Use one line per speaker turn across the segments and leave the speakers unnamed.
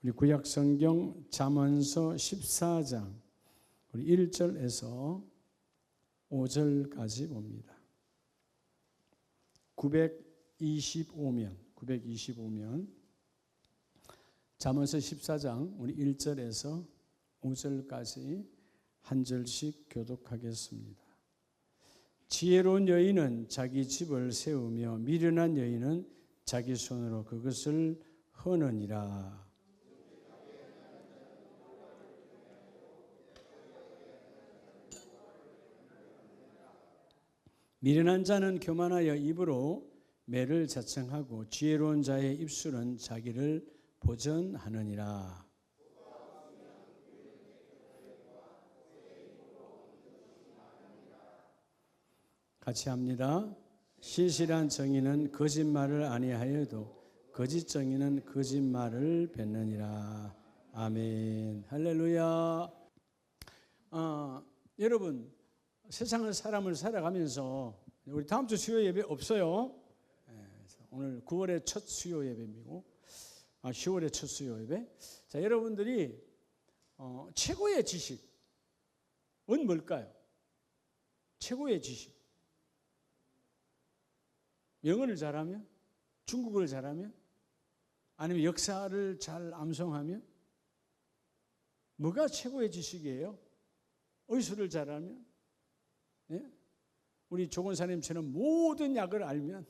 우리 구약성경 잠언서 14장 우리 1절에서 5절까지 봅니다. 925면 잠언서 14장 우리 1절에서 5절까지 한 절씩 교독하겠습니다. 지혜로운 여인은 자기 집을 세우며 미련한 여인은 자기 손으로 그것을 허느니라. 미련한 자는 교만하여 입으로 매를 자청하고 지혜로운 자의 입술은 자기를 보전하느니라. 같이 합니다. 신실한 정의는 거짓말을 아니하여도 거짓 정의는 거짓말을 뱉느니라. 아멘. 할렐루야. 여러분 세상을 사람을 살아가면서 우리 다음 주 수요 예배 없어요. 오늘 9월의 첫 수요 예배이고 10월의 첫 수요 예배. 자, 여러분들이 최고의 지식은 뭘까요? 최고의 지식. 영어를 잘하면? 중국어를 잘하면? 아니면 역사를 잘 암송하면? 뭐가 최고의 지식이에요? 의술을 잘하면? 예? 우리 조건사님처럼 모든 약을 알면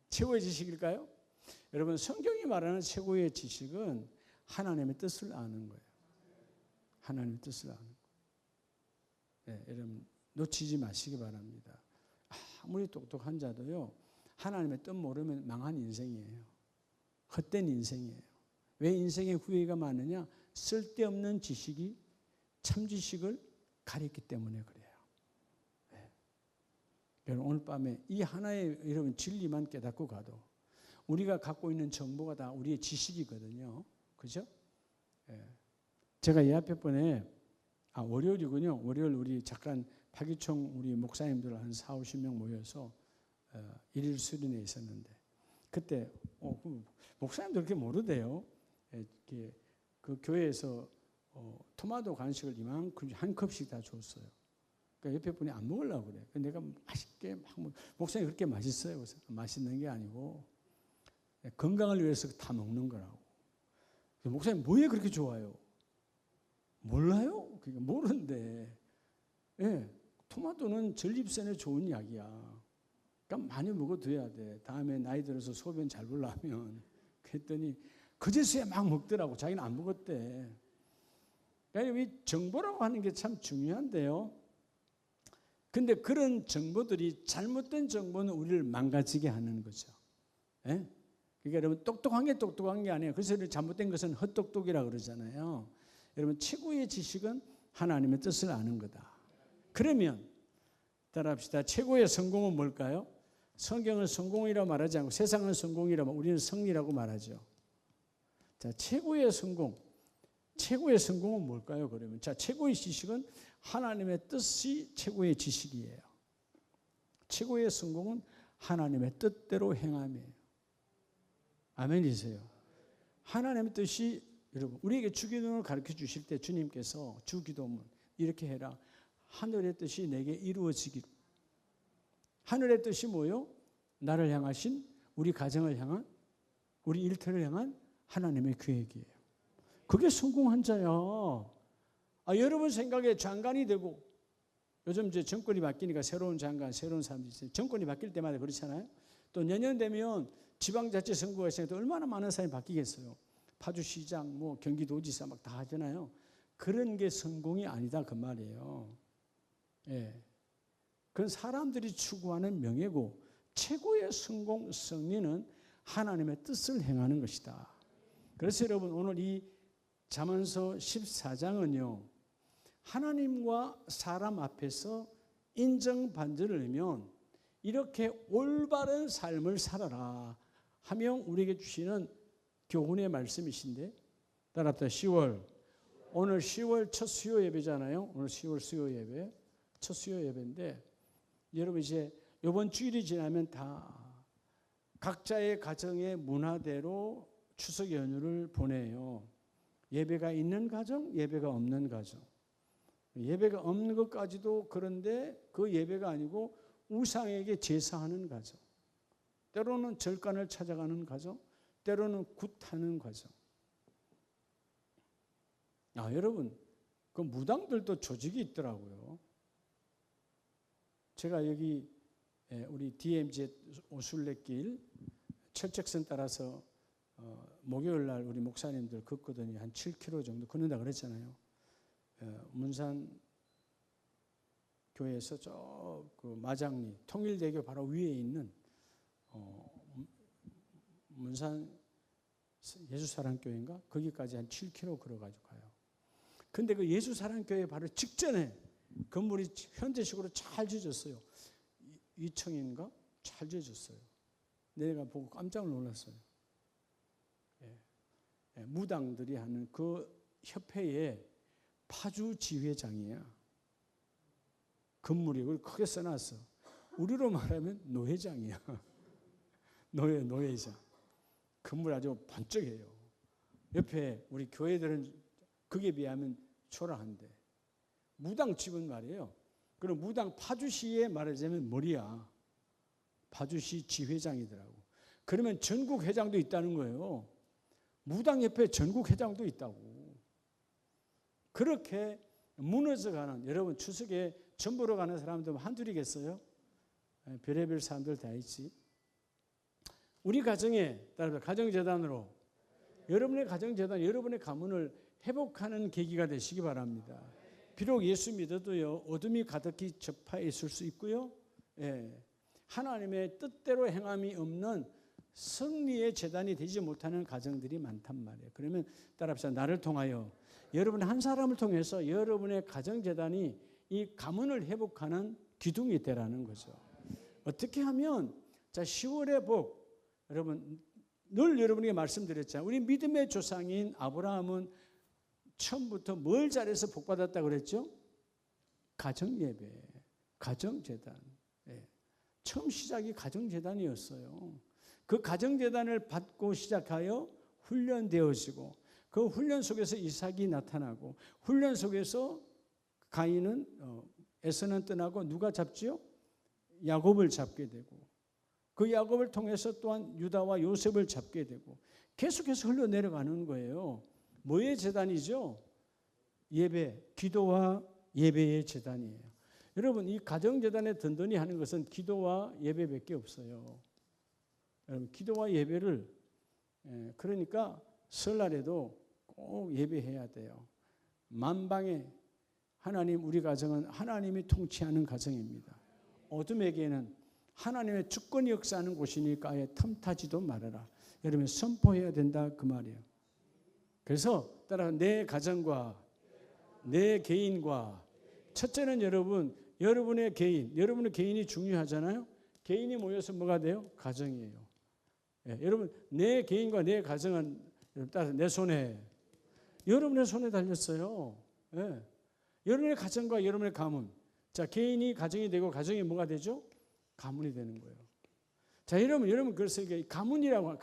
최고의 지식일까요? 여러분 성경이 말하는 최고의 지식은 하나님의 뜻을 아는 거예요. 하나님의 뜻을 아는 거예요. 예, 여러분 놓치지 마시기 바랍니다. 아무리 똑똑한 자도요 하나님의 뜻 모르면 망한 인생이에요. 헛된 인생이에요. 왜 인생에 후회가 많으냐? 쓸데없는 지식이 참 지식을 가렸기 때문에 그래요. 네. 여러분 오늘 밤에 이 하나의 여러분 진리만 깨닫고 가도 우리가 갖고 있는 정보가 다 우리의 지식이거든요. 그죠? 네. 제가 이 앞에 번에 월요일이군요. 월요일 우리 잠깐 파기총 우리 목사님들 한 40-50명 모여서 일일 수련회에 있었는데 그때 목사님들 그렇게 모르대요. 그 교회에서 토마토 간식을 이만큼 한 컵씩 다 줬어요. 그러니까 옆에 분이 안 먹으려고 그래. 내가 맛있게 목사님 그렇게 맛있어요. 그래서 맛있는 게 아니고 건강을 위해서 다 먹는 거라고. 목사님 뭐에 그렇게 좋아요? 몰라요? 그러니까 모르는데. 예, 토마토는 전립선에 좋은 약이야. 그러니까 많이 먹어둬야 돼. 다음에 나이 들어서 소변 잘 보려면. 그랬더니 그제서야 막 먹더라고. 자기는 안 먹었대. 그러니까 이 정보라고 하는 게 참 중요한데요. 근데 그런 정보들이 잘못된 정보는 우리를 망가지게 하는 거죠. 예? 그러니까 여러분 똑똑한 게 아니에요. 그래서 잘못된 것은 헛똑똑이라고 그러잖아요. 여러분 최고의 지식은 하나님의 뜻을 아는 거다. 그러면 따라합시다. 최고의 성공은 뭘까요? 성경은 성공이라고 말하지 않고 세상은 성공이라고 우리는 승리라고 말하죠. 자, 최고의 성공은 뭘까요? 그러면 자, 최고의 지식은 하나님의 뜻이 최고의 지식이에요. 최고의 성공은 하나님의 뜻대로 행함이에요. 아멘이세요. 하나님의 뜻이 여러분 우리에게 주기도문을 가르쳐 주실 때 주님께서 주기도문 이렇게 해라. 하늘의 뜻이 내게 이루어지기를. 하늘의 뜻이 뭐요? 나를 향하신 우리 가정을 향한 우리 일터를 향한 하나님의 계획이에요. 그게 성공한 자야. 여러분 생각에 장관이 되고 요즘 이제 정권이 바뀌니까 새로운 장관, 새로운 사람들이 있어요. 정권이 바뀔 때마다 그렇잖아요. 또 내년 되면 지방자치선거가 있으니까 얼마나 많은 사람이 바뀌겠어요. 파주시장, 경기도지사 막 다 하잖아요. 그런 게 성공이 아니다 그 말이에요. 예. 그건 사람들이 추구하는 명예고 최고의 성공, 승리는 하나님의 뜻을 행하는 것이다. 그래서 여러분 오늘 이 잠언서 14장은요. 하나님과 사람 앞에서 인정받는 려면 이렇게 올바른 삶을 살아라 하며 우리에게 주시는 교훈의 말씀이신데 따라합시다. 10월 오늘 10월 첫 수요 예배잖아요. 오늘 10월 수요 예배 첫 수요 예배인데 여러분 이제 이번 주일이 지나면 다 각자의 가정의 문화대로 추석 연휴를 보내요. 예배가 있는 가정, 예배가 없는 가정. 예배가 없는 것까지도 그런데 그 예배가 아니고 우상에게 제사하는 가정. 때로는 절간을 찾아가는 가정, 때로는 굿하는 가정. 여러분, 그 무당들도 조직이 있더라고요. 제가 여기 우리 DMZ 오순례길 철책선 따라서 목요일 날 우리 목사님들 걷거든요. 한 7km 정도 걷는다 그랬잖아요. 문산 교회에서 저 그 마장리 통일대교 바로 위에 있는 문산 예수사랑교회인가? 거기까지 한 7km 걸어가지고 가요. 근데 그 예수사랑교회 바로 직전에 건물이 현대식으로 잘 지어졌어요. 2층인가? 잘 지어졌어요. 내가 보고 깜짝 놀랐어요. 무당들이 하는 그 협회의 파주 지회장이야. 건물이 그걸 크게 써놨어. 우리로 말하면 노회장이야. 노회장. 건물 아주 번쩍해요. 옆에 우리 교회들은 그게 비하면 초라한데 무당집은 말이에요. 그럼 무당 파주시에 말하자면 머리야. 파주시 지회장이더라고. 그러면 전국 회장도 있다는 거예요. 무당협회 전국 회장도 있다고. 그렇게 무너져가는, 여러분 추석에 전보러 가는 사람들 한둘이겠어요? 별의별 사람들 다 있지. 우리 가정에 따라서 가정재단으로 여러분의 가정재단, 여러분의 가문을 회복하는 계기가 되시기 바랍니다. 비록 예수 믿어도요, 어둠이 가득히 접해 있을 수 있고요. 하나님의 뜻대로 행함이 없는 승리의 재단이 되지 못하는 가정들이 많단 말이에요. 그러면 따라합시다. 나를 통하여, 여러분 한 사람을 통해서 여러분의 가정재단이 이 가문을 회복하는 기둥이 되라는 거죠. 어떻게 하면, 자, 10월의 복, 여러분 늘 여러분에게 말씀드렸잖아요. 우리 믿음의 조상인 아브라함은 처음부터 뭘 잘해서 복받았다고 그랬죠? 가정예배, 가정재단. 처음 시작이 가정재단이었어요. 그 가정재단을 받고 시작하여 훈련되어지고, 그 훈련 속에서 이삭이 나타나고, 훈련 속에서 가인은 에서는 떠나고 누가 잡지요? 야곱을 잡게 되고, 그 야곱을 통해서 또한 유다와 요셉을 잡게 되고, 계속해서 흘러내려가는 거예요. 뭐의 재단이죠? 예배, 기도와 예배의 재단이에요. 여러분, 이 가정재단에 든든히 하는 것은 기도와 예배밖에 없어요. 여러분, 기도와 예배를, 그러니까 설날에도 꼭 예배해야 돼요. 만방에 하나님, 우리 가정은 하나님이 통치하는 가정입니다. 어둠에게는 하나님의 주권이 역사하는 곳이니까 아예 틈타지도 말아라. 여러분 선포해야 된다 그 말이에요. 그래서 따라 내 가정과 내 개인과, 첫째는 여러분의 개인, 여러분의 개인이 중요하잖아요. 개인이 모여서 뭐가 돼요? 가정이에요. 여러분 내 개인과 내 가정은 따라 내 손에, 여러분의 손에 달렸어요. 여러분의 가정과 여러분의 가문. 자, 개인이 가정이 되고 가정이 뭐가 되죠? 가문이 되는 거예요. 자, 여러분 그래서 이게 가문이라고,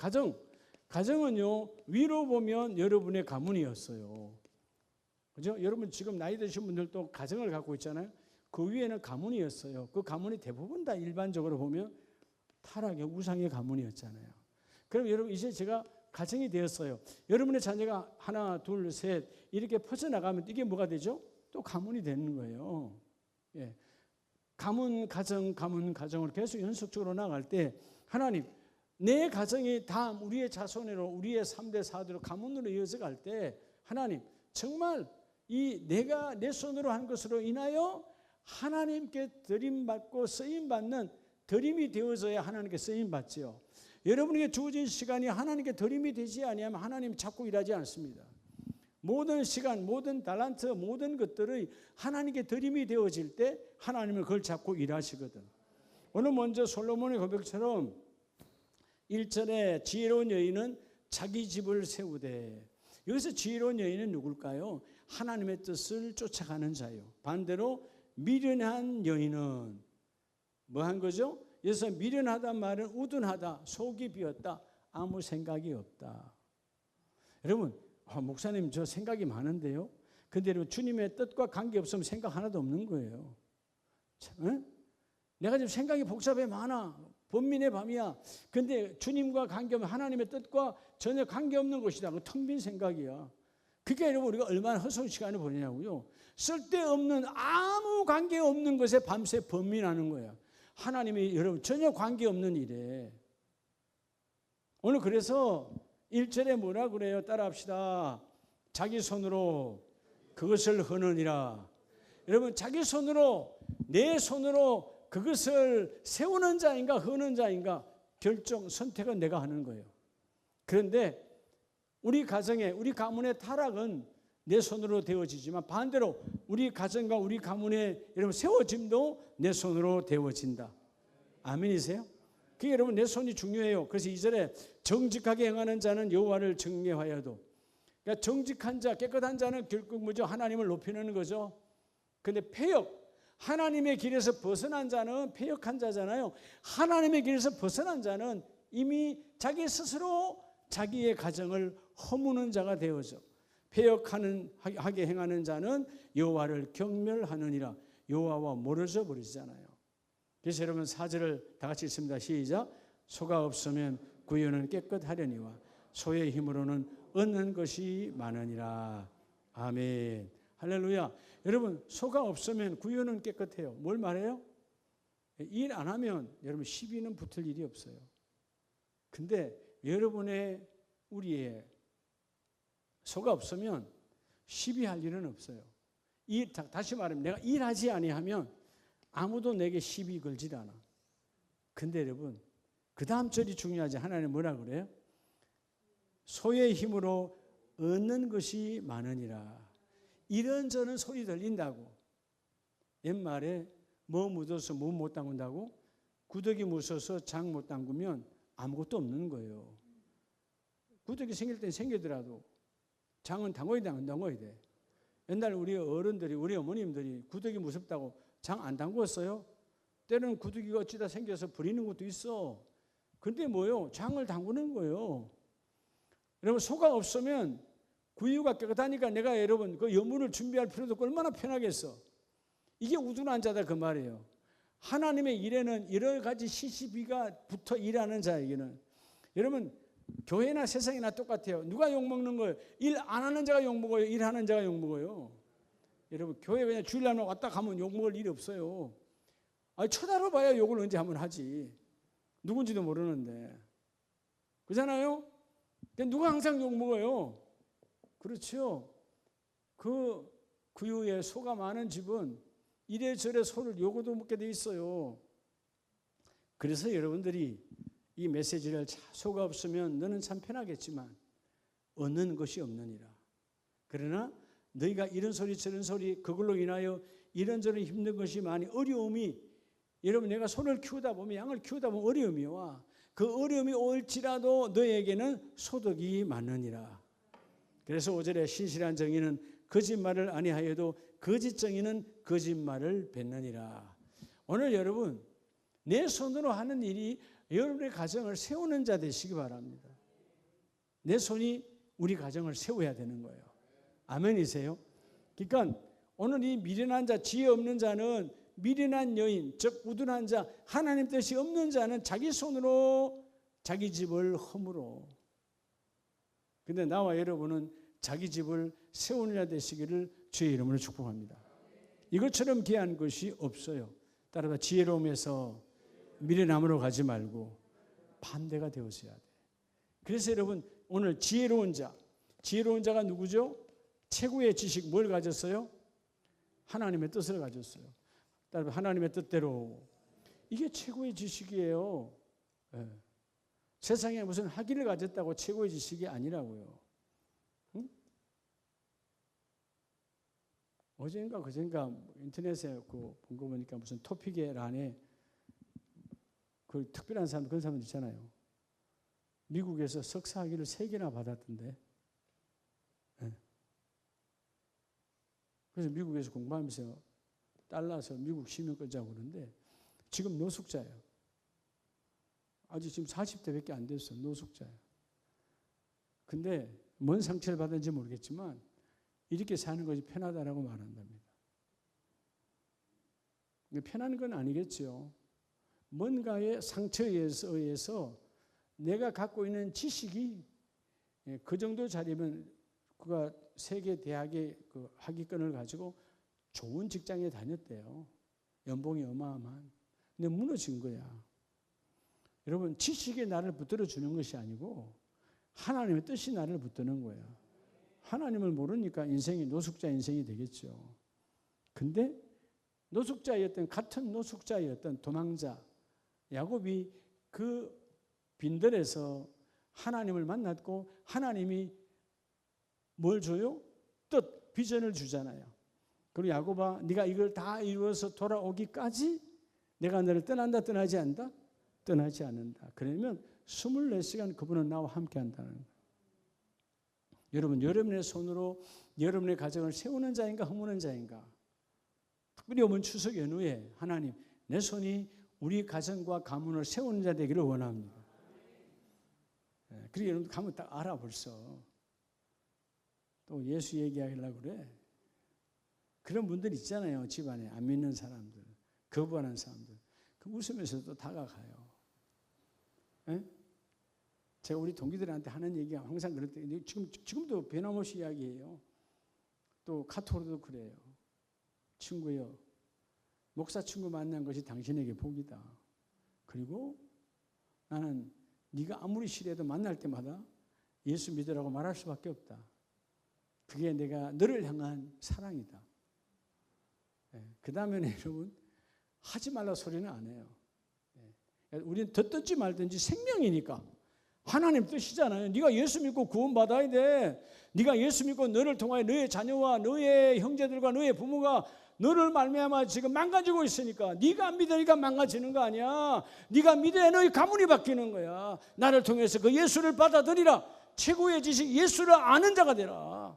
가정은요, 위로 보면 여러분의 가문이었어요. 그죠? 여러분 지금 나이 드신 분들도 가정을 갖고 있잖아요. 그 위에는 가문이었어요. 그 가문이 대부분 다 일반적으로 보면 타락의 우상의 가문이었잖아요. 그럼 여러분 이제 제가 가정이 되었어요. 여러분의 자녀가 하나, 둘, 셋 이렇게 퍼져나가면 이게 뭐가 되죠? 또 가문이 되는 거예요. 가문, 가정으로 계속 연속적으로 나갈 때 하나님, 내 가정이 다음 우리의 자손으로, 우리의 3대 4대로 가문으로 이어져 갈 때 하나님, 정말 이 내가 내 손으로 한 것으로 인하여 하나님께 드림받고 쓰임받는 드림이 되어져야 하나님께 쓰임받지요. 여러분에게 주어진 시간이 하나님께 드림이 되지 아니하면 하나님 자꾸 일하지 않습니다. 모든 시간, 모든 달란트, 모든 것들이 하나님께 드림이 되어질 때 하나님은 그걸 잡고 일하시거든. 오늘 먼저 솔로몬의 고백처럼 1절에 지혜로운 여인은 자기 집을 세우되, 여기서 지혜로운 여인은 누굴까요? 하나님의 뜻을 쫓아가는 자요. 반대로 미련한 여인은 뭐 한 거죠? 여기서 미련하다 말은 우둔하다, 속이 비었다, 아무 생각이 없다. 여러분, 목사님 저 생각이 많은데요. 근데 여러분, 주님의 뜻과 관계없으면 생각 하나도 없는 거예요. 응? 내가 지금 생각이 복잡해 많아. 번민의 밤이야. 근데 주님과 관계없는 하나님의 뜻과 전혀 관계없는 것이다. 그 텅 빈 생각이야. 그게 여러분 우리가 얼마나 허소한 시간을 보내냐고요. 쓸데없는 아무 관계없는 것에 밤새 번민하는 거야. 하나님이 여러분 전혀 관계없는 일에. 오늘 그래서 1절에 뭐라 그래요? 따라합시다. 자기 손으로 그것을 허느니라. 여러분 자기 손으로 내 손으로 그것을 세우는 자인가 허는 자인가 결정 선택은 내가 하는 거예요. 그런데 우리 가정에 우리 가문의 타락은 내 손으로 되어지지만 반대로 우리 가정과 우리 가문의 여러분 세워짐도 내 손으로 되어진다. 아멘이세요? 그게 여러분 내 손이 중요해요. 그래서 2절에 정직하게 행하는 자는 여호와를 경외하여도, 그러니까 정직한 자, 깨끗한 자는 결국 뭐죠? 하나님을 높이는 거죠. 근데 폐역, 하나님의 길에서 벗어난 자는 폐역한 자잖아요. 하나님의 길에서 벗어난 자는 이미 자기 스스로 자기의 가정을 허무는 자가 되어져. 폐역하게 행하는 자는 여호와를 경멸하느니라. 여호와와 멀어져 버리잖아요. 그래서 여러분 4절을 다 같이 읽습니다. 시작. 소가 없으면 구유는 깨끗하려니와 소의 힘으로는 얻는 것이 많으니라. 아멘. 할렐루야. 여러분 소가 없으면 구유는 깨끗해요. 뭘 말해요? 일 안 하면 여러분 시비는 붙을 일이 없어요. 근데 여러분의 우리의 소가 없으면 시비할 일은 없어요. 다시 말하면 내가 일하지 아니하면 아무도 내게 시비 걸지 않아. 근데 여러분 그 다음 절이 중요하지. 하나님 뭐라 그래요? 소의 힘으로 얻는 것이 많으니라. 이런저런 소리 들린다고. 옛말에 뭐 묻어서 뭐 못 담근다고? 구더기 묻어서 장 못 담그면 아무것도 없는 거예요. 구더기 생길 땐 생기더라도 장은 담궈야 돼, 안 담궈야 돼? 옛날 우리 어른들이, 우리 어머님들이 구더기 무섭다고 장 안 담궜어요? 때로는 구더기가 어찌다 생겨서 버리는 것도 있어. 근데 뭐요? 장을 담그는 거예요. 여러분 소가 없으면 구유가 깨끗하니까 내가 여러분 그 여물을 준비할 필요도 없고 얼마나 편하겠어. 이게 우둔한 자다 그 말이에요. 하나님의 일에는 여러 가지 시시비가 붙어 일하는 자에게는 여러분 교회나 세상이나 똑같아요. 누가 욕먹는 거예요? 일 안 하는 자가 욕먹어요? 일하는 자가 욕먹어요? 여러분 교회 그냥 주일날 왔다 가면 욕먹을 일이 없어요. 아니 쳐다봐야 욕을 언제 한번 하지. 누군지도 모르는데. 그렇잖아요? 누가 항상 욕먹어요? 그렇죠. 그 구유에 소가 많은 집은 이래저래 소를 요거도 먹게 돼 있어요. 그래서 여러분들이 이 메시지를 소가 없으면 너는 참 편하겠지만 얻는 것이 없느니라. 그러나 너희가 이런 소리 저런 소리 그걸로 인하여 이런저런 힘든 것이 많이 어려움이 여러분 내가 소를 키우다 보면 양을 키우다 보면 어려움이 와. 그 어려움이 올지라도 너에게는 소득이 많으니라. 그래서 5절에 신실한 정의는 거짓말을 아니하여도 거짓 정의는 거짓말을 뱉느니라. 오늘 여러분 내 손으로 하는 일이 여러분의 가정을 세우는 자 되시기 바랍니다. 내 손이 우리 가정을 세워야 되는 거예요. 아멘이세요? 그러니까 오늘 이 미련한 자, 지혜 없는 자는 미련한 여인, 즉 우둔한 자, 하나님 뜻이 없는 자는 자기 손으로 자기 집을 허물어. 근데 나와 여러분은 자기 집을 세우는 자 되시기를 주의 이름으로 축복합니다. 이것처럼 귀한 것이 없어요. 따라서 지혜로움에서 미련함으로 가지 말고 반대가 되어서야 돼. 그래서 여러분 오늘 지혜로운 자가 누구죠? 최고의 지식 뭘 가졌어요? 하나님의 뜻을 가졌어요. 따라서 하나님의 뜻대로 이게 최고의 지식이에요. 네. 세상에 무슨 학위를 가졌다고 최고의 지식이 아니라고요. 응? 어젠가 그젠가 인터넷에 본 거 보니까 무슨 토픽의 란에 그 특별한 사람 그런 사람 있잖아요. 미국에서 석사 학위를 3개나 받았던데. 네. 그래서 미국에서 공부하면서 달라서 미국 시민 끌자고 그러는데 지금 노숙자예요. 아직 지금 40대밖에 안 됐어. 노숙자예요. 근데 뭔 상처를 받은지 모르겠지만 이렇게 사는 것이 편하다라고 말한답니다. 편한 건 아니겠죠. 뭔가의 상처에 의해서 내가 갖고 있는 지식이 그 정도 자리면 그가 세계 대학의 그 학위권을 가지고 좋은 직장에 다녔대요. 연봉이 어마어마한. 근데 무너진 거야. 여러분, 지식이 나를 붙들어 주는 것이 아니고 하나님의 뜻이 나를 붙드는 거야. 하나님을 모르니까 인생이 노숙자 인생이 되겠죠. 근데 같은 노숙자였던 도망자 야곱이 그 빈들에서 하나님을 만났고 하나님이 뭘 줘요? 뜻, 비전을 주잖아요. 그리고 야곱아, 네가 이걸 다 이루어서 돌아오기까지 내가 너를 떠난다, 떠나지 않는다? 떠나지 않는다. 그러면 24시간 그분은 나와 함께 한다는 거예요. 여러분, 여러분의 손으로 여러분의 가정을 세우는 자인가 허무는 자인가? 특별히 이번 추석 연휴에 하나님, 내 손이 우리 가정과 가문을 세우는 자 되기를 원합니다. 그리고 여러분 가면 딱 알아 벌써. 또 예수 얘기하려고 그래. 그런 분들 있잖아요. 집안에 안 믿는 사람들, 거부하는 사람들. 그 웃으면서 또 다가가요. 에? 제가 우리 동기들한테 하는 얘기가 항상 그럴 때 지금도 변함없이 이야기해요. 또 카톡으로도 그래요. 친구요, 목사 친구 만난 것이 당신에게 복이다. 그리고 나는 네가 아무리 싫어해도 만날 때마다 예수 믿으라고 말할 수밖에 없다. 그게 내가 너를 향한 사랑이다. 그 다음에는 여러분 하지 말라 소리는 안 해요. 우리는 듣든지 말든지 생명이니까 하나님 뜻이잖아요. 네가 예수 믿고 구원받아야 돼. 네가 예수 믿고 너를 통하여 너의 자녀와 너의 형제들과 너의 부모가 너를 말미암아 지금 망가지고 있으니까 네가 안 믿으니까 망가지는 거 아니야. 네가 믿어야 너의 가문이 바뀌는 거야. 나를 통해서 그 예수를 받아들이라. 최고의 지식 예수를 아는 자가 되라.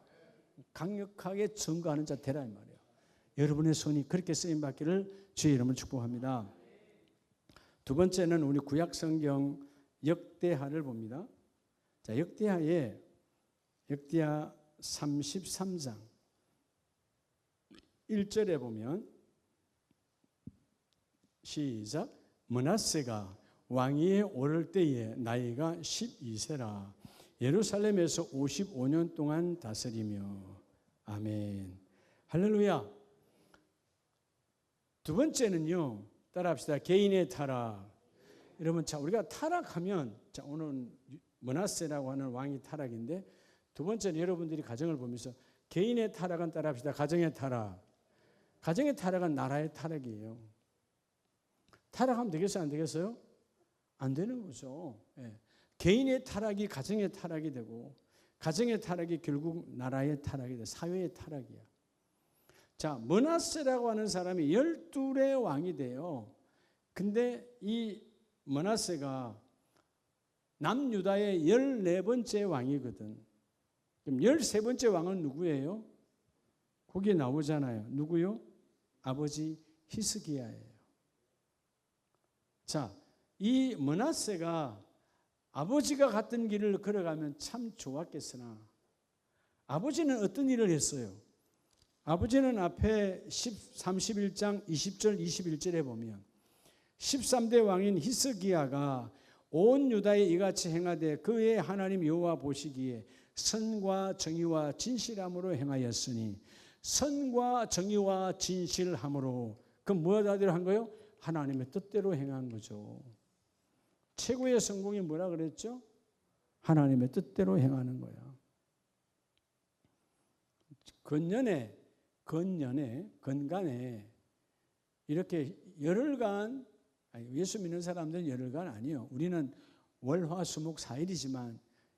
강력하게 증거하는 자 되라 이 말이에요. 여러분의 손이 그렇게 쓰임 받기를 주의 이름으로 축복합니다. 두 번째는 우리 구약 성경 역대하를 봅니다. 자, 역대하 33장 1절에 보면 시작. 므낫세가 왕위에 오를 때에 나이가 12세라. 예루살렘에서 55년 동안 다스리며. 아멘. 할렐루야. 두 번째는요. 따라합시다. 개인의 타락. 여러분, 자, 우리가 타락하면, 자, 오늘 므낫세라고 하는 왕이 타락인데, 두 번째는 여러분들이 가정을 보면서 개인의 타락은 따라합시다. 가정의 타락. 가정의 타락은 나라의 타락이에요. 타락하면 되겠어요? 안 되겠어요? 안 되는 거죠. 예. 개인의 타락이 가정의 타락이 되고, 가정의 타락이 결국 나라의 타락이 돼. 사회의 타락이야. 자, 므낫세라고 하는 사람이 12의 왕이 돼요. 근데 이 므낫세가 남유다의 14번째 왕이거든. 그럼 13번째 왕은 누구예요? 거기에 나오잖아요. 누구요? 아버지 히스기야예요. 자, 이 므낫세가 아버지가 갔던 길을 걸어가면 참 좋았겠으나 아버지는 어떤 일을 했어요? 아버지는 앞에 31장 20절 21절에 보면 13대 왕인 히스기야가 온 유다에 이같이 행하되 그의 하나님 여호와 보시기에 선과 정의와 진실함으로 행하였으니 선과 정의와 진실함으로 그 무엇하대로 한 거예요? 하나님의 뜻대로 행한 거죠. 최고의 성공이 뭐라 그랬죠? 하나님의 뜻대로 행하는 거야. 건간에 이렇게 열흘간, 예수 믿는 사람들은 열흘간 아니에요. 우리는 월화수목 4일이지만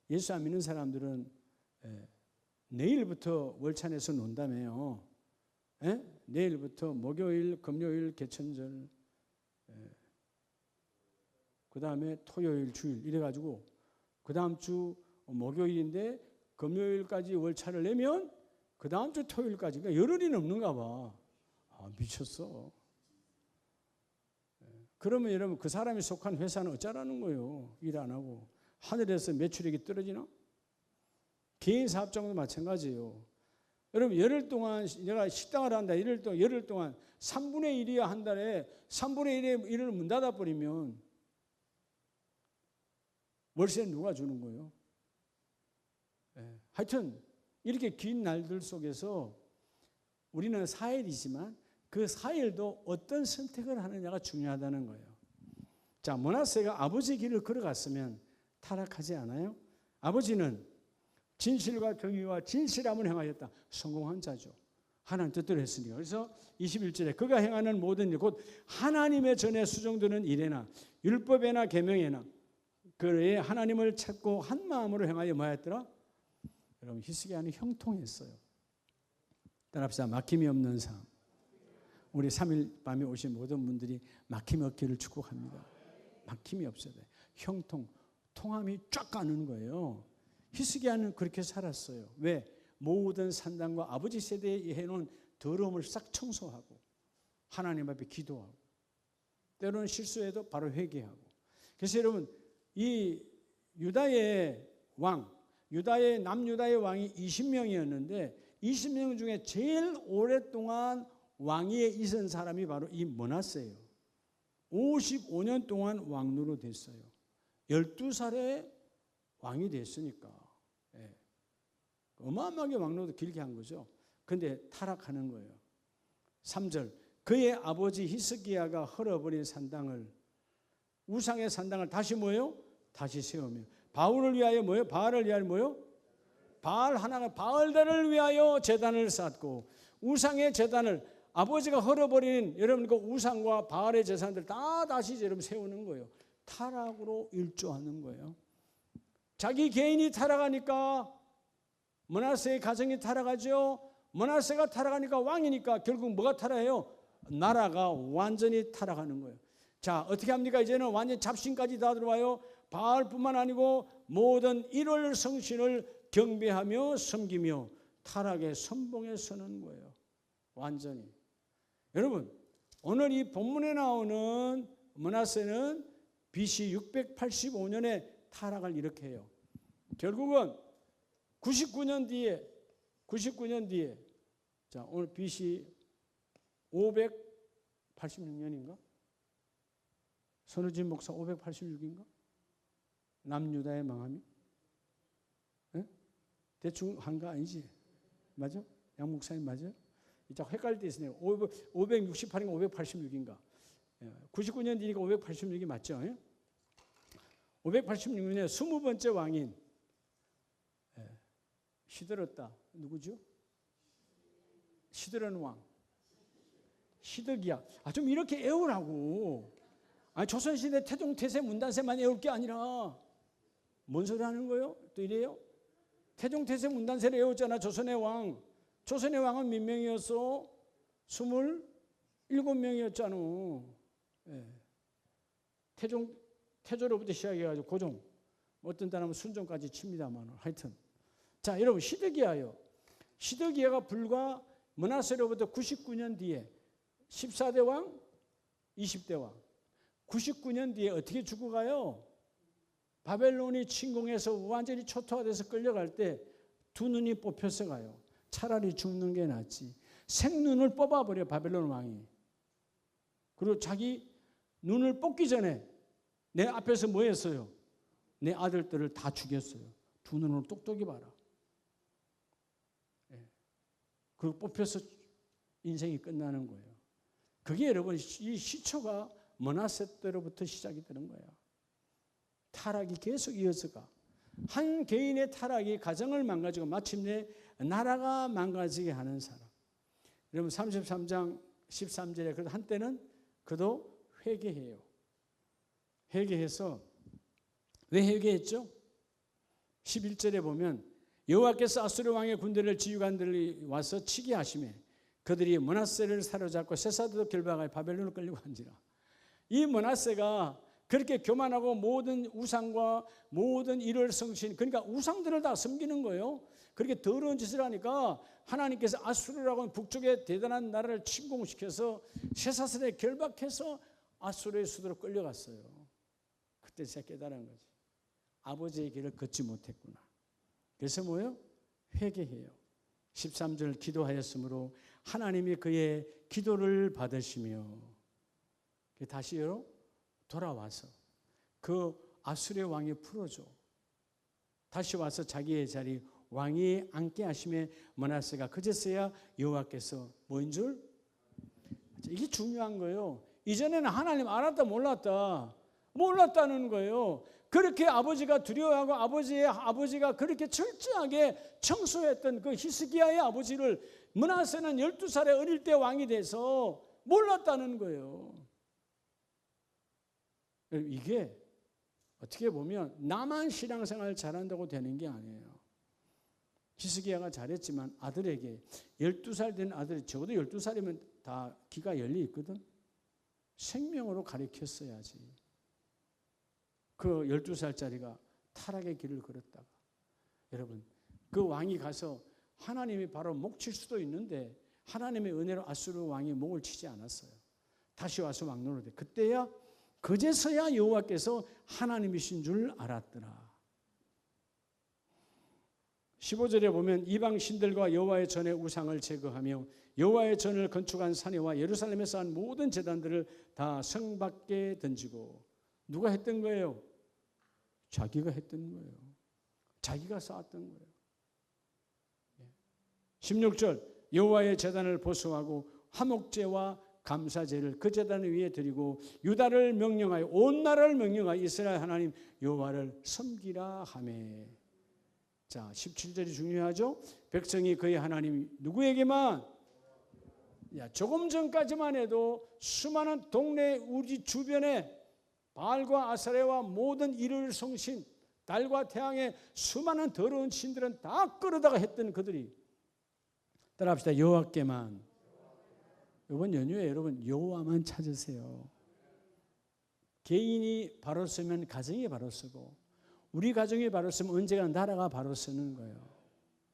예수 안 믿는 사람들은 내일부터 월찬에서 논다며요. 내일부터 목요일, 금요일, 개천절, 그 다음에 토요일, 주일 이래가지고 그 다음 주 목요일인데 금요일까지 월차를 내면 그 다음 주 토요일까지, 그러니까 열흘이 넘는가 봐. 미쳤어. 그러면 여러분 그 사람이 속한 회사는 어쩌라는 거예요? 일 안 하고. 하늘에서 매출액이 떨어지나? 개인 사업장도 마찬가지예요. 여러분 열흘 동안 내가 식당을 한다. 열흘 동안 3분의 1이야 한 달에 3분의 1의 일을 문 닫아버리면 월세는 누가 주는 거예요? 하여튼 이렇게 긴 날들 속에서 우리는 4일이지만 그 4일도 어떤 선택을 하느냐가 중요하다는 거예요. 자, 므낫세가 아버지 길을 걸어갔으면 타락하지 않아요? 아버지는 진실과 정의와 진실함을 행하였다. 성공한 자죠. 하나님 뜻대로 했으니까. 그래서 21절에 그가 행하는 모든 일, 곧 하나님의 전에 수정되는 일에나 율법에나 계명에나 그의 하나님을 찾고 한 마음으로 행하여 뭐였더라? 여러분 히스기야는 형통했어요. 따라합시다. 막힘이 없는 삶. 우리 3일 밤에 오신 모든 분들이 막힘이 없기를 축복합니다. 막힘이 없어야 돼. 형통, 통함이 쫙 가는 거예요. 히스기야는 그렇게 살았어요. 왜? 모든 산당과 아버지 세대에 해놓은 더러움을 싹 청소하고 하나님 앞에 기도하고 때로는 실수해도 바로 회개하고. 그래서 여러분 이 유다의 왕, 남유다의 왕이 20명이었는데 20명 중에 제일 오랫동안 왕위에 있은 사람이 바로 이 므낫세예요. 55년 동안 왕노로 됐어요. 12살에 왕이 됐으니까 어마어마하게 왕노도 길게 한 거죠. 그런데 타락하는 거예요. 3절 그의 아버지 히스기야가 헐어버린 산당을 우상의 산당을 다시 뭐예요? 다시 세우며 바울을 위하여 뭐예요? 바알을 위하여 뭐예요? 바알 하나가 바알들을 위하여 제단을 쌓고 우상의 제단을 아버지가 헐어버린 여러분 그 우상과 바알의 제사들 다 다시 여러분 세우는 거예요. 타락으로 일조하는 거예요. 자기 개인이 타락하니까 므낫세의 가정이 타락하죠. 므낫세가 타락하니까 왕이니까 결국 뭐가 타락해요? 나라가 완전히 타락하는 거예요. 자, 어떻게 합니까? 이제는 완전 잡신까지 다 들어와요. 바알뿐만 아니고 모든 일월 성신을 경배하며 섬기며 타락의 선봉에 서는 거예요. 완전히. 여러분, 오늘 이 본문에 나오는 므낫세는 BC 685년에 타락을 이렇게 해요. 결국은 99년 뒤에 자, 오늘 BC 586년인가? 손흥진 목사 586인가? 남유다의 망함이? 네? 대충 한 거 아니지? 맞아? 양 목사님 맞아요? 이제 헷갈릴 때 있으네요. 568인가 586인가? 99년 뒤니까 586이 맞죠? 586년에 20번째 왕인 시들었다. 누구죠? 시드런 왕. 시드기야. 좀 이렇게 애우라고. 아니 조선시대 태종태세 문단세만 애울 게 아니라 뭔 소리 하는 거예요? 또 이래요? 태종태세 문단세를 애웠잖아. 조선의 왕. 조선의 왕은 몇 명이었어? 27명이었잖아. 예. 태조로부터 시작해가지고 고종, 어떤 사람은 순종까지 칩니다만 하여튼. 자, 여러분 시드기야요. 시드기야가 불과 므낫세로부터 99년 뒤에 14대 왕, 20대 왕. 99년 뒤에 어떻게 죽어가요? 바벨론이 침공해서 완전히 초토화돼서 끌려갈 때 두 눈이 뽑혀서 가요. 차라리 죽는 게 낫지. 생눈을 뽑아버려 바벨론 왕이. 그리고 자기 눈을 뽑기 전에 내 앞에서 뭐 했어요? 내 아들들을 다 죽였어요. 두 눈으로 똑똑히 봐라. 그리고 뽑혀서 인생이 끝나는 거예요. 그게 여러분 이 시초가 므낫세 때로부터 시작이 되는 거예요. 타락이 계속 이어져가. 한 개인의 타락이 가정을 망가지고 마침내 나라가 망가지게 하는 사람. 여러분 33장 13절에 그래도 한때는 그도 회개해요. 회개해서 왜 회개했죠? 11절에 보면 여호와께서 아수르 왕의 군대를 지휘관들이 와서 치게 하시매 그들이 므낫세를 사로잡고 쇠사도도 결박하여 바벨론으로 끌려고 한지라. 이 므낫세가 그렇게 교만하고 모든 우상과 모든 일월 성신, 그러니까 우상들을 다 섬기는 거예요. 그렇게 더러운 짓을 하니까 하나님께서 아수르라고 하는 북쪽의 대단한 나라를 침공시켜서 쇠사슬에 결박해서 아수르의 수도로 끌려갔어요. 그때 제가 깨달은 거지. 아버지의 길을 걷지 못했구나. 그래서 뭐예요? 회개해요. 13절 기도하였으므로 하나님이 그의 기도를 받으시며 다시요 돌아와서 그 아수르의 왕이 풀어줘. 다시 와서 자기의 자리 왕이 앉게 하심에 므낫세가 그제서야 여호와께서 뭐인 줄? 이게 중요한 거예요. 이전에는 하나님 알았다 몰랐다는 거예요. 그렇게 아버지가 두려워하고 아버지가 그렇게 철저하게 청소했던 그 히스기야의 아버지를 므낫세는 12살에 어릴 때 왕이 돼서 몰랐다는 거예요. 이게 어떻게 보면 나만 신앙생활 잘한다고 되는 게 아니에요. 히스기야가 잘했지만 아들에게 12살 된 아들이 적어도 12살이면 다 귀가 열려 있거든. 생명으로 가르쳤어야지. 그 12살짜리가 타락의 길을 걸었다가 여러분 그 왕이 가서 하나님이 바로 목 칠 수도 있는데 하나님의 은혜로 아수르 왕이 목을 치지 않았어요. 다시 와서 왕노릇 해. 그때야 그제서야 여호와께서 하나님이신 줄 알았더라. 15절에 보면 이방 신들과 여호와의 전에 우상을 제거하며 여호와의 전을 건축한 사내와 예루살렘에 쌓은 모든 제단들을 다 성 밖에 던지고 누가 했던 거예요? 자기가 했던 거예요. 자기가 쌓았던 거예요. 16절 여호와의 제단을 보수하고 화목제와 감사제를 그 제단 위에 드리고 유다를 명령하여 온 나라를 명령하여 이스라엘 하나님 여호와를 섬기라 하매. 자, 17절이 중요하죠. 백성이 그의 하나님 누구에게만? 조금 전까지만 해도 수많은 동네 우리 주변에 바알과 아사레와 모든 이를 성신 달과 태양의 수많은 더러운 신들은 다 끌어다가 했던 그들이 따라합시다. 여호와께만. 이번 연휴에 여러분 여호와만 찾으세요. 개인이 바로 서면 가정이 바로 서고 우리 가정이 바로 서면 언제가 나라가 바로 서는 거예요.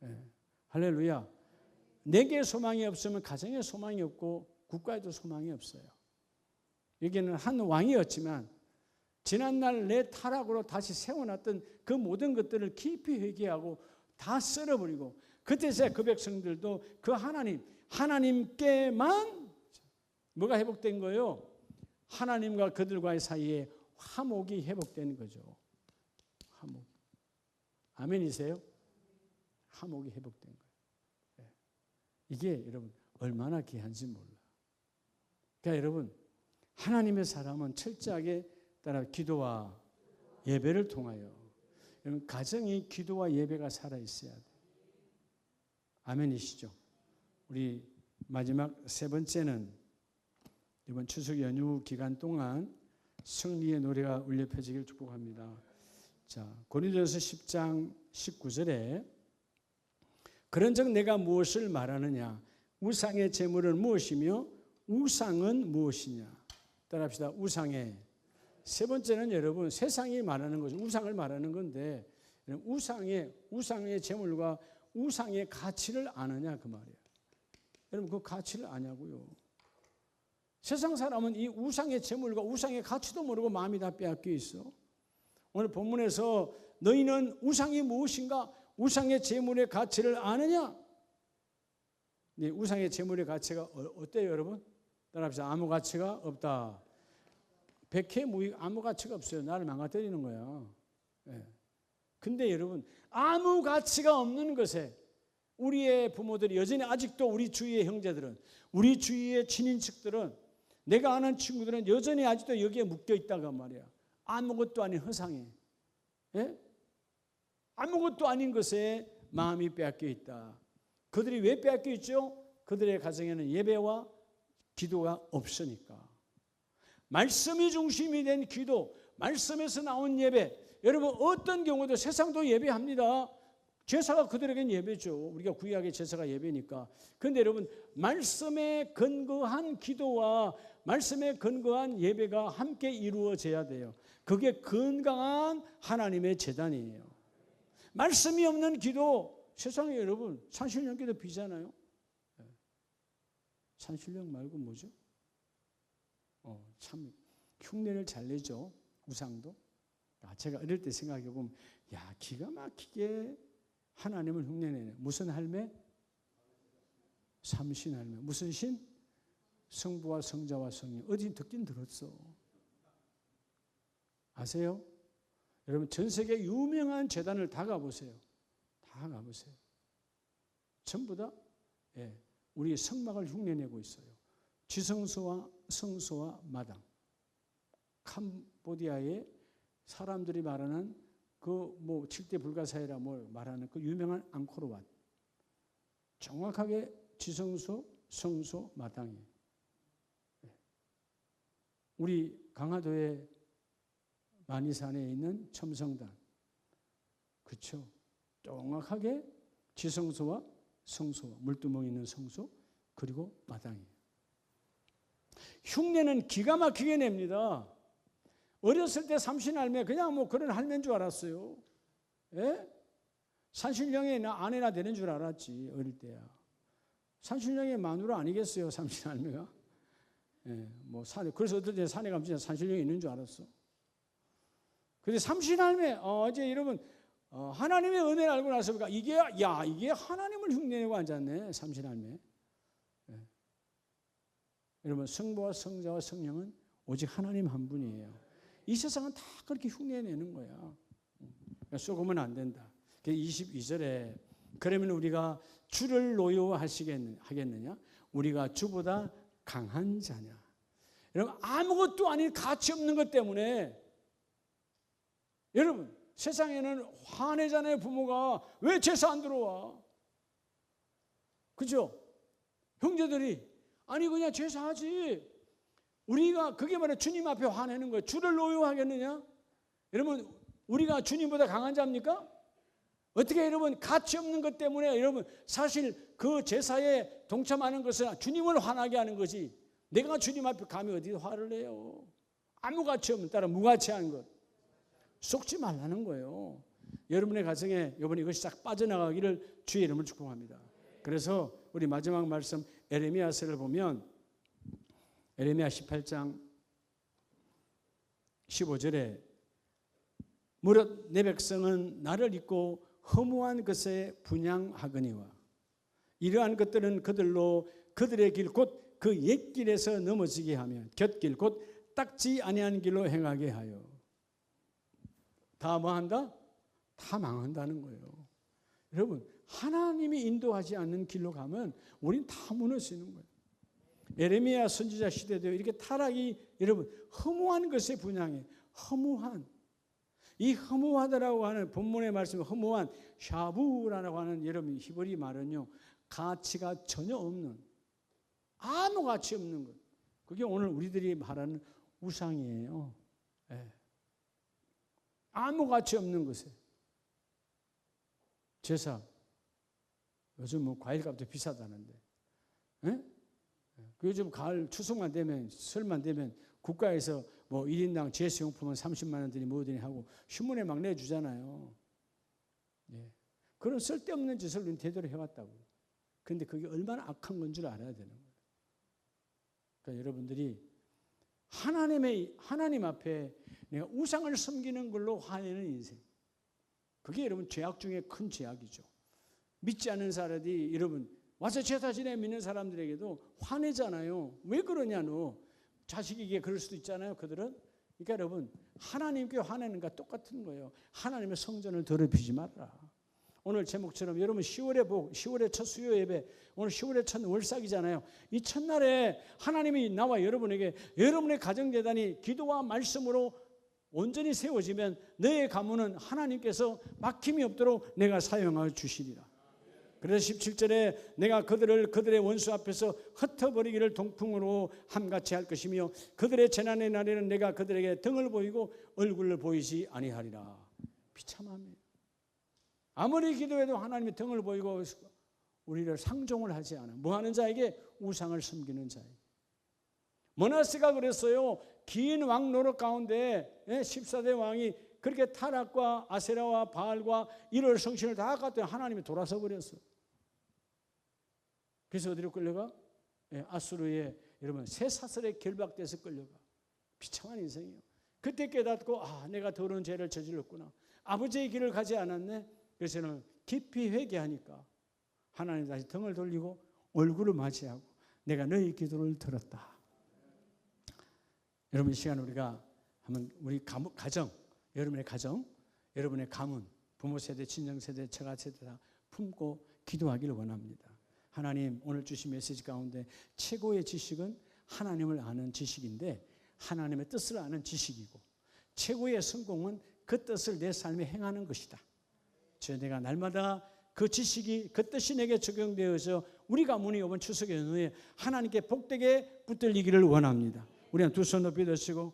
네. 할렐루야. 내게 소망이 없으면 가정에 소망이 없고 국가에도 소망이 없어요. 여기는 한 왕이었지만 지난날 내 타락으로 다시 세워놨던 그 모든 것들을 깊이 회개하고 다 쓸어버리고 그때서야 그 백성들도 그 하나님께만 뭐가 회복된 거예요? 하나님과 그들과의 사이에 화목이 회복된 거죠. 화목. 아멘이세요? 화목이 회복된 거예요. 이게 여러분 얼마나 귀한지 몰라. 그러니까 여러분 하나님의 사람은 철저하게 따라 기도와 예배를 통하여 여러분 가정이 기도와 예배가 살아있어야 돼요. 아멘이시죠? 우리 마지막 세 번째는 이번 추석 연휴 기간 동안 승리의 노래가 울려 펴지길 축복합니다. 자, 고린도전서 10장 19절에 그런즉 내가 무엇을 말하느냐? 우상의 제물은 무엇이며 우상은 무엇이냐? 따라합시다. 우상의 세 번째는 여러분 세상이 말하는 거죠. 우상을 말하는 건데 우상의 제물과 우상의 가치를 아느냐 그 말이에요. 여러분 그 가치를 아냐고요. 세상 사람은 이 우상의 제물과 우상의 가치도 모르고 마음이 다 빼앗겨 있어. 오늘 본문에서 너희는 우상이 무엇인가? 우상의 제물의 가치를 아느냐? 네, 우상의 제물의 가치가 어때요 여러분? 따라합시다. 아무 가치가 없다. 백해무익 아무 가치가 없어요. 나를 망가뜨리는 거야. 네. 근데 여러분 아무 가치가 없는 것에 우리의 부모들이 여전히 아직도 우리 주위의 형제들은 우리 주위의 친인척들은 내가 아는 친구들은 여전히 아직도 여기에 묶여 있다고 말이야. 아무것도 아닌 허상에 아무것도 아닌 것에 마음이 빼앗겨 있다. 그들이 왜 빼앗겨 있죠? 그들의 가정에는 예배와 기도가 없으니까. 말씀이 중심이 된 기도, 말씀에서 나온 예배. 여러분 어떤 경우도 세상도 예배합니다. 제사가 그들에겐 예배죠. 우리가 구약의 제사가 예배니까. 그런데 여러분 말씀에 근거한 기도와 말씀에 근거한 예배가 함께 이루어져야 돼요. 그게 건강한 하나님의 제단이에요. 말씀이 없는 기도, 세상에 여러분 산신령 기도 비잖아요. 산신령 말고 뭐죠? 참 흉내를 잘 내죠. 우상도. 제가 어릴 때 생각해 보면 기가 막히게 하나님을 흉내내네. 무슨 할매? 삼신 할매. 무슨 신? 성부와 성자와 성령. 어디 듣긴 들었어. 아세요? 여러분 전 세계 유명한 재단을 다 가보세요. 다 가보세요. 전부 다 우리 성막을 흉내내고 있어요. 지성소와 성소와 마당. 캄보디아에 사람들이 말하는 그 뭐 7대 불가사의라 뭐 말하는 그 유명한 앙코르 왓. 정확하게 지성소, 성소, 마당이에요. 우리 강화도에 만이산에 있는 첨성단. 그렇죠. 정확하게 지성소와 성소, 물두멍이 있는 성소, 그리고 마당이에요. 흉내는 기가 막히게 냅니다. 어렸을 때 삼신할매 그냥 뭐 그런 할매인 줄 알았어요. 예? 산신령의 아내나 되는 줄 알았지 어릴 때야. 산신령의 마누라 아니겠어요 삼신할매가? 예, 뭐 산에 그래서 어떨 때 산에 가면 진짜 산신령이 있는 줄 알았어. 근데 삼신할매 이제 여러분 하나님의 은혜를 알고 나서 보니까 이게 하나님을 흉내내고 앉았네 삼신할매. 예. 여러분 성부와 성자와 성령은 오직 하나님 한 분이에요. 이 세상은 다 그렇게 흉내내는 거야. 쏘으면 안 된다. 22절에 그러면 우리가 주를 노여워하겠느냐? 우리가 주보다 강한 자냐? 여러분 아무것도 아닌 가치 없는 것 때문에 여러분 세상에는 화내잖아요. 부모가 왜 제사 안 들어와? 그죠? 형제들이 아니 그냥 제사하지. 우리가 그게 바로 주님 앞에 화내는 거예요. 주를 노여워하겠느냐? 여러분 우리가 주님보다 강한 자입니까? 어떻게 여러분 가치 없는 것 때문에 여러분 사실 그 제사에 동참하는 것은 주님을 화나게 하는 거지. 내가 주님 앞에 감히 어디 화를 내요? 아무 가치 없는 따라 무가치한 것. 속지 말라는 거예요. 여러분의 가정에 이번에 이것이 싹 빠져나가기를 주의 이름을 축복합니다. 그래서 우리 마지막 말씀 에레미야서를 보면 에레미야 18장 15절에 무릇 내 백성은 나를 잊고 허무한 것에 분향하거니와 이러한 것들은 그들로 그들의 길 곧 그 옛길에서 넘어지게 하며 곁길 곧 닦지 아니한 길로 행하게 하여 다 뭐한다? 다 망한다는 거예요. 여러분 하나님이 인도하지 않는 길로 가면 우린 다 무너지는 거예요. 에레미야 선지자 시대도 이렇게 타락이 여러분 허무한 것에 분향해. 허무한 이 허무하다라고 하는 본문의 말씀 허무한 샤부라고 하는 여러분 히브리 말은요 가치가 전혀 없는 아무 가치 없는 것. 그게 오늘 우리들이 말하는 우상이에요. 네. 아무 가치 없는 것에 제사 요즘 뭐 과일값도 비싸다는데 네? 그 요즘 가을 추석만 되면 설만 되면 국가에서 뭐 1인당 제수용품은 30만 원들이 뭐더니 하고 신문에 막 내주잖아요. 예. 그런 쓸데없는 짓을 우리는 대대로 해왔다고. 그런데 그게 얼마나 악한 건 줄 알아야 되는 거예요. 그러니까 여러분들이 하나님 앞에 내가 우상을 섬기는 걸로 화내는 인생. 그게 여러분 죄악 중에 큰 죄악이죠. 믿지 않는 사람들이 여러분 와서 제사 지내 믿는 사람들에게도 화내잖아요. 왜 그러냐 너. 자식에게 그럴 수도 있잖아요. 그들은. 그러니까 여러분 하나님께 화내는 것과 똑같은 거예요. 하나님의 성전을 더럽히지 말라. 오늘 제목처럼 여러분 10월의 첫 수요 예배, 오늘 10월의 첫 월삭이잖아요. 이 첫날에 하나님이 나와 여러분에게 여러분의 가정재단이 기도와 말씀으로 온전히 세워지면 너의 가문은 하나님께서 막힘이 없도록 내가 사용하여 주시리라. 그래서 17절에 내가 그들의 원수 앞에서 흩어버리기를 동풍으로 함같이 할 것이며 그들의 재난의 날에는 내가 그들에게 등을 보이고 얼굴을 보이지 아니하리라. 비참함이에요. 아무리 기도해도 하나님이 등을 보이고 우리를 상종을 하지 않아. 뭐하는 자에게? 우상을 섬기는 자에게. 머나세가 그랬어요. 긴 왕 노릇 가운데 14대 왕이 그렇게 타락과 아세라와 바알과 이럴 성신을 다 갖더니 하나님이 돌아서 버렸어. 그래서 어디로 끌려가? 아수르의 여러분 쇠사슬에 결박돼서 끌려가. 비참한 인생이에요. 그때 깨닫고 내가 더러운 죄를 저질렀구나. 아버지의 길을 가지 않았네. 그래서 저는 깊이 회개하니까 하나님 다시 등을 돌리고 얼굴을 맞이하고 내가 너희 기도를 들었다. 여러분 이 시간 우리가 한번 우리 가정, 여러분의 가정, 여러분의 가문, 부모 세대, 친정 세대, 처가 세대 다 품고 기도하기를 원합니다. 하나님 오늘 주신 메시지 가운데 최고의 지식은 하나님을 아는 지식인데 하나님의 뜻을 아는 지식이고 최고의 성공은 그 뜻을 내 삶에 행하는 것이다. 주여 내가 날마다 그 지식이 그 뜻이 내게 적용되어서 우리 가문이 이번 추석 연휴에 하나님께 복되게 붙들리기를 원합니다. 우리는 두 손 높이 드시고